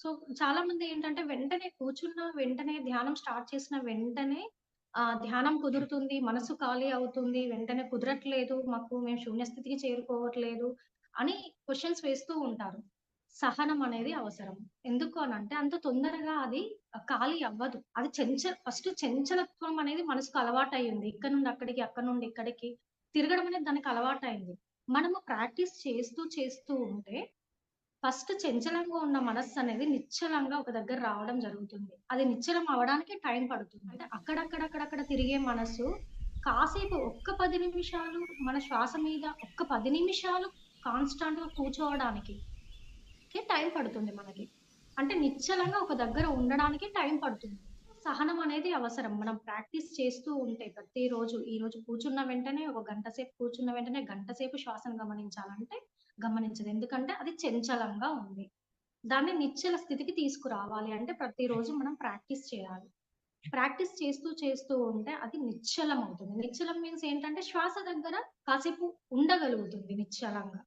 So, చాలామంది ఏంటంటే వెంటనే కూర్చున్న వెంటనే ధ్యానం స్టార్ట్ చేసిన వెంటనే ధ్యానం కుదురుతుంది, మనసు ఖాళీ అవుతుంది, వెంటనే కుదరట్లేదు, మేము శూన్య స్థితికి చేరుకోవట్లేదు అని క్వెషన్స్ వేస్తూ ఉంటారు. సహనం అనేది అవసరం. ఎందుకు అనంటే అంత తొందరగా అది ఖాళీ అవ్వదు. అది ఫస్ట్ చెంచలత్వం అనేది మనసుకు అలవాటయింది. ఇక్కడి నుండి అక్కడికి, అక్కడి నుండి ఇక్కడికి తిరగడం అనేది దానికి అలవాటయింది. మనము ప్రాక్టీస్ చేస్తూ చేస్తూ ఉంటే ఫస్ట్ చెంచలంగా ఉన్న మనస్సనేది నిశ్చలంగా ఒక దగ్గర రావడం జరుగుతుంది. అది నిశ్చలం అవ్వడానికి టైం పడుతుంది. అంటే అక్కడక్కడ తిరిగే మనసు కాసేపు ఒక్క 10 నిమిషాలు మన శ్వాస మీద ఒక్క 10 నిమిషాలు కాన్‌స్టాంట్‌గా కూర్చోవడానికి టైం పడుతుంది మనకి. అంటే నిశ్చలంగా ఒక దగ్గర ఉండడానికి టైం పడుతుంది. సహనం అనేది అవసరం. మనం ప్రాక్టీస్ చేస్తూ ఉంటే ప్రతిరోజు, ఈరోజు కూర్చున్న వెంటనే ఒక గంట సేపు కూర్చున్న వెంటనే గంట సేపు శ్వాసను గమనించాలంటే గమనించదు. ఎందుకంటే అది చంచలంగా ఉంది. దాన్ని నిశ్చల స్థితికి తీసుకురావాలి అంటే ప్రతిరోజు మనం ప్రాక్టీస్ చేయాలి. ప్రాక్టీస్ చేస్తూ ఉంటే అది నిశ్చలం అవుతుంది. నిశ్చలం మీన్స్ ఏంటంటే శ్వాస దగ్గర కాసేపు ఉండగలుగుతుంది నిశ్చలంగా.